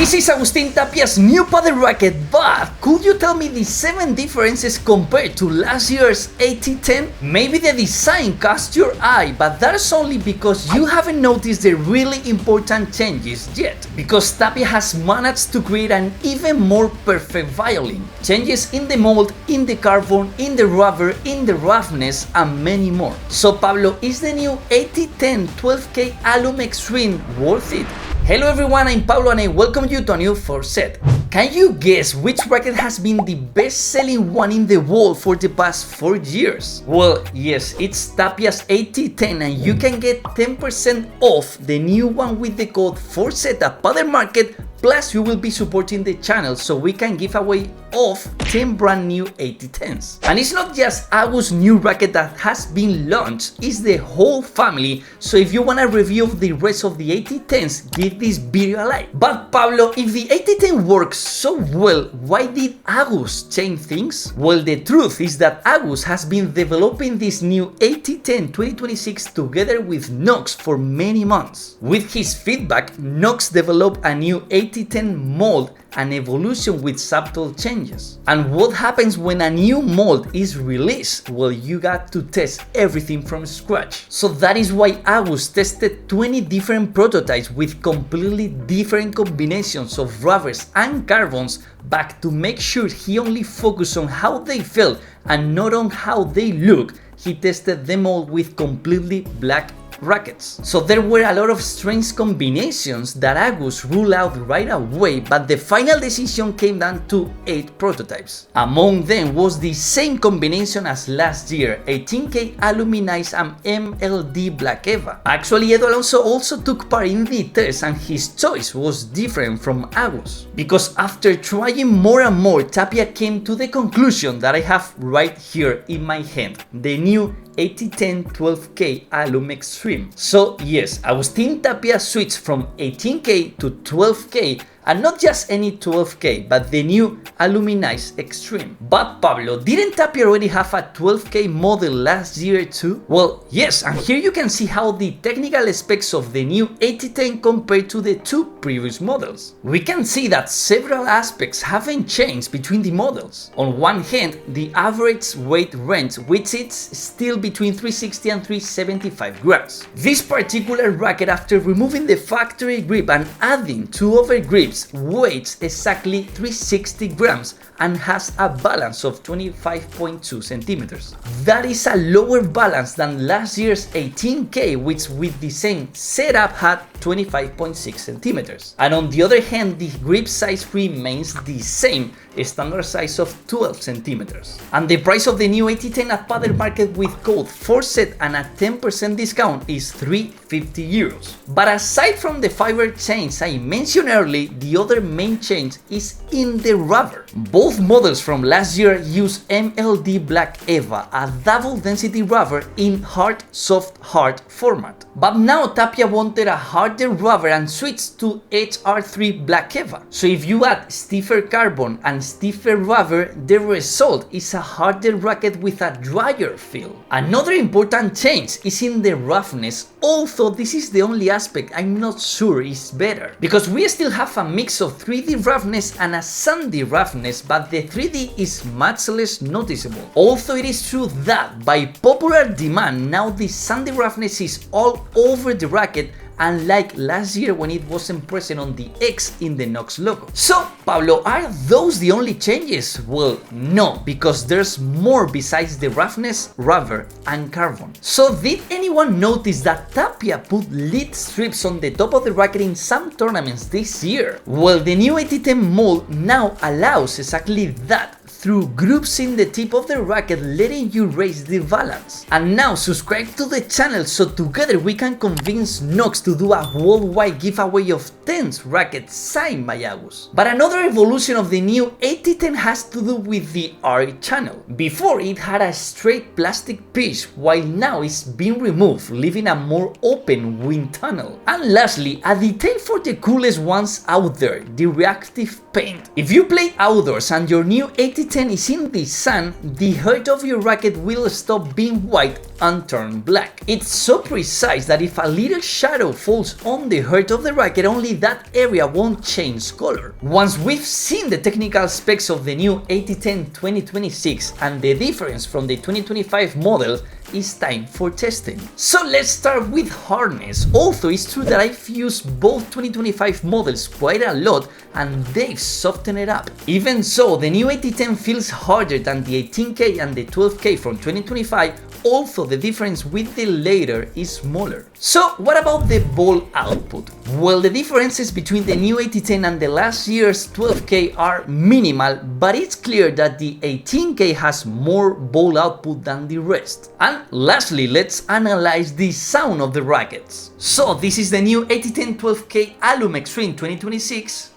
This is Agustín Tapia's new Padel racket, but could you tell me the 7 differences compared to last year's AT10? Maybe the design caught your eye, but that's only because you haven't noticed the really important changes yet. Because Tapia has managed to create an even more perfect violin. Changes in the mold, in the carbon, in the rubber, in the roughness, and many more. So Pablo, is the new AT10 12K Alum Xtrem worth it? Hello everyone, I'm Pablo and I welcome you to a new 4Set. Can you guess which racket has been the best-selling one in the world for the past 4 years? Well, yes, it's Tapia's AT10 and you can get 10% off the new one with the code 4Set at Padel Market. Plus, you will be supporting the channel so we can give away of 10 brand new AT10s. And it's not just Agus' new racket that has been launched, it's the whole family. So if you want a review of the rest of the AT10s, give this video a like. But Pablo, if the AT10 works so well, why did Agus change things? Well, the truth is that Agus has been developing this new AT10 2026 together with Nox for many months. With his feedback, Nox developed a new AT10 mold, an evolution with subtle changes. And what happens when a new mold is released? Well, you got to test everything from scratch. So that is why Agus tested 20 different prototypes with completely different combinations of rubbers and carbons back to make sure he only focused on how they felt and not on how they look. He tested them all with completely black rackets. So there were a lot of strange combinations that Agus ruled out right away, but the final decision came down to 8 prototypes. Among them was the same combination as last year, 18K Aluminized and MLD Black Eva. Actually, Edu Alonso also took part in the test and his choice was different from Agus. Because after trying more and more, Tapia came to the conclusion that I have right here in my hand, the new AT10 12K Alum Xtrem. So yes, Agustín Tapia switched from 18K to 12K, and not just any 12K, but the new Aluminized Xtrem. But Pablo, didn't Tapia already have a 12K model last year too? Well, yes, and here you can see how the technical specs of the new AT10 compare to the 2 previous models. We can see that several aspects haven't changed between the models. On one hand, the average weight range, which is still between 360 and 375 grams. This particular racket, after removing the factory grip and adding 2 other grips, weighs exactly 360 grams and has a balance of 25.2 centimeters. That is a lower balance than last year's 18K, which with the same setup had 25.6 centimeters. And on the other hand, the grip size remains the same, a standard size of 12 centimeters. And the price of the new AT10 at Padel Market with code 4Set and a 10% discount is 350 euros. But aside from the fiber change I mentioned earlier, the other main change is in the rubber. Both models from last year use MLD Black Eva, a double density rubber in hard, soft, hard format. But now Tapia wanted a harder rubber and switched to HR3 Black Eva. So if you add stiffer carbon and stiffer rubber, the result is a harder racket with a drier feel. Another important change is in the roughness, although this is the only aspect I'm not sure is better. Because we still have a mix of 3D roughness and a sandy roughness, but the 3D is much less noticeable. Also, it is true that by popular demand, now the sandy roughness is all over the racket, unlike last year when it wasn't present on the X in the Nox logo. So, Pablo, are those the only changes? Well, no, because there's more besides the roughness, rubber, and carbon. So, did anyone notice that Tapia put lead strips on the top of the racket in some tournaments this year? Well, the new AT10 mold now allows exactly that, through grooves in the tip of the racket, letting you raise the balance. And now subscribe to the channel so together we can convince Nox to do a worldwide giveaway of 10 rackets signed by Agus. But another evolution of the new AT10 has to do with the R channel. Before, it had a straight plastic piece, while now it's been removed, leaving a more open wind tunnel. And lastly, a detail for the coolest ones out there, the reactive paint. If you play outdoors and your new AT10 AT10 is in the sun, the heart of your racket will stop being white and turn black. It's so precise that if a little shadow falls on the heart of the racket, only that area won't change color. Once we've seen the technical specs of the new AT10 2026 and the difference from the 2025 model, it's time for testing. So let's start with hardness. Although it's true that I've used both 2025 models quite a lot and they've softened it up. Even so, the new AT10 feels harder than the 18K and the 12K from 2025, although the difference with the latter is smaller. So what about the ball output? Well, the differences between the new AT10 and the last year's 12K are minimal, but it's clear that the 18K has more ball output than the rest. And lastly, let's analyze the sound of the rackets. So this is the new AT10 12K Alum Xtrem 2026,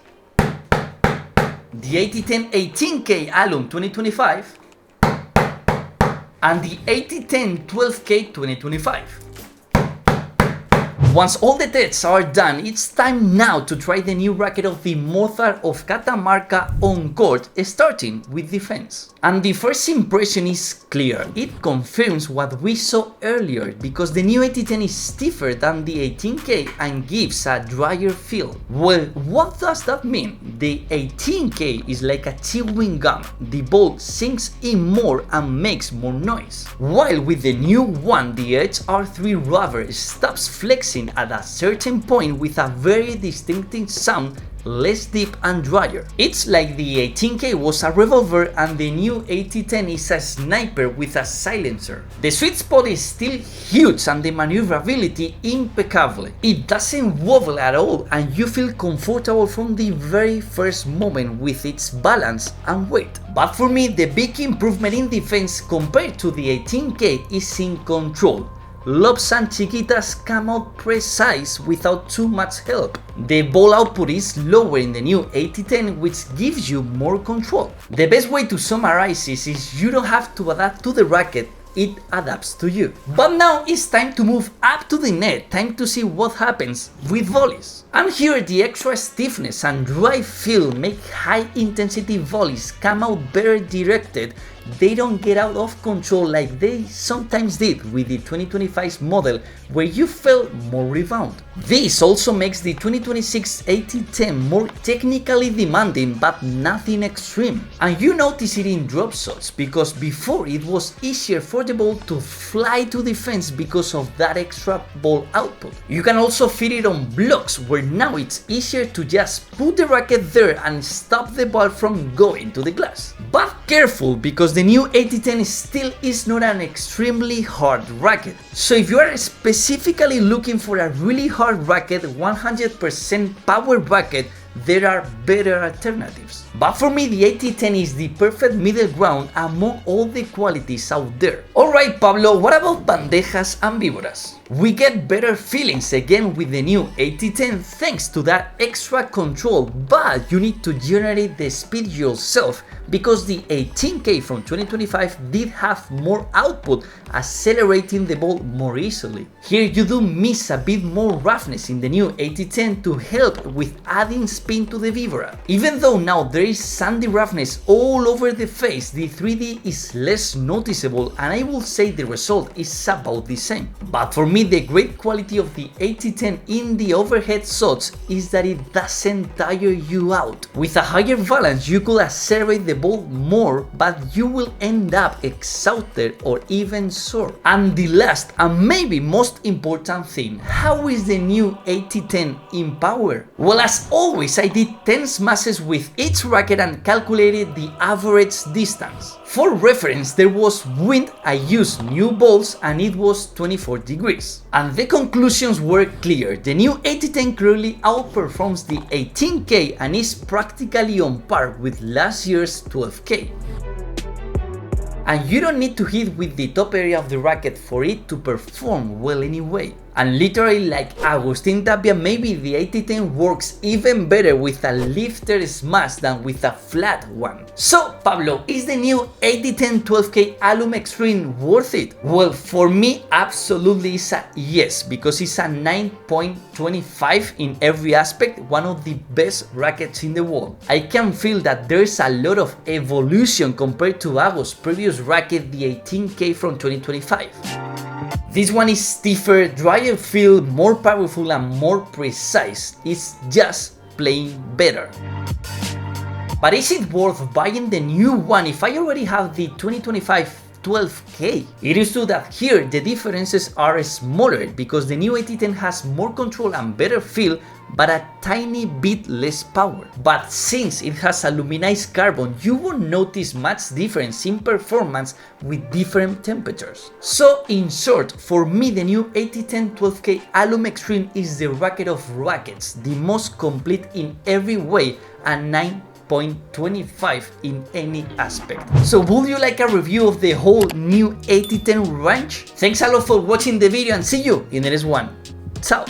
the AT10 18K Alum 2025, and the AT10 12K 2025. Once all the tests are done, it's time now to try the new racket of the Mozart of Catamarca on court, starting with defense. And the first impression is clear. It confirms what we saw earlier, because the new AT10 is stiffer than the 18K and gives a drier feel. Well, what does that mean? The 18K is like a chewing gum. The ball sinks in more and makes more noise. While with the new one, the HR3 rubber stops flexing at a certain point with a very distinctive sound, less deep and drier. It's like the 18K was a revolver and the new AT10 is a sniper with a silencer. The sweet spot is still huge and the maneuverability impeccable. It doesn't wobble at all and you feel comfortable from the very first moment with its balance and weight. But for me, the big improvement in defense compared to the 18K is in control. Lobs and chiquitas come out precise without too much help. The ball output is lower in the new AT10, which gives you more control. The best way to summarize this is you don't have to adapt to the racket, it adapts to you. But now it's time to move up to the net, time to see what happens with volleys. And here the extra stiffness and dry feel make high intensity volleys come out better directed. They don't get out of control like they sometimes did with the 2025 model, where you felt more rebound. This also makes the 2026 AT10 more technically demanding, but nothing extreme. And you notice it in drop shots, because before it was easier for the ball to fly to defense because of that extra ball output. You can also fit it on blocks, where now it's easier to just put the racket there and stop the ball from going to the glass. But careful, because the new AT10 still is not an extremely hard racket. So if you are specifically looking for a really hard racket, 100% power racket, there are better alternatives. But for me, the AT10 is the perfect middle ground among all the qualities out there. Alright Pablo, what about bandejas and Viboras? We get better feelings again with the new AT10 thanks to that extra control, but you need to generate the speed yourself, because the 18K from 2025 did have more output, accelerating the ball more easily. Here you do miss a bit more roughness in the new AT10 to help with adding spin to the Vibora. Even though now there is sandy roughness all over the face, the 3D is less noticeable and I will say the result is about the same. But for me, the great quality of the AT10 in the overhead shots is that it doesn't tire you out. With a higher balance, you could accelerate the ball more, but you will end up exhausted or even sore. And the last and maybe most important thing, how is the new AT10 in power? Well, as always, I did 10 smashes with each racket and calculated the average distance. For reference, there was wind, I used new balls and it was 24 degrees. And the conclusions were clear. The new AT10 clearly outperforms the 18K and is practically on par with last year's 12K. And you don't need to hit with the top area of the racket for it to perform well anyway. And literally like Agustín Tapia, maybe the AT10 works even better with a lifted smash than with a flat one. So Pablo, is the new AT10 12K Alum Xtrem worth it? Well, for me absolutely is a yes, because it's a 9.25 in every aspect, one of the best rackets in the world. I can feel that there's a lot of evolution compared to Agus's previous racket, the 18K from 2025. This one is stiffer, drier feel, more powerful and more precise. It's just plain better. But is it worth buying the new one if I already have the 2025 12K? It is true that here the differences are smaller because the new AT10 has more control and better feel, but a tiny bit less power. But since it has aluminized carbon, you won't notice much difference in performance with different temperatures. So in short, for me the new AT10 12K Alum Xtrem is the racket of rackets, the most complete in every way, and 9.25 in any aspect. So would you like a review of the whole new AT10 range? Thanks a lot for watching the video and see you in the next one. Ciao!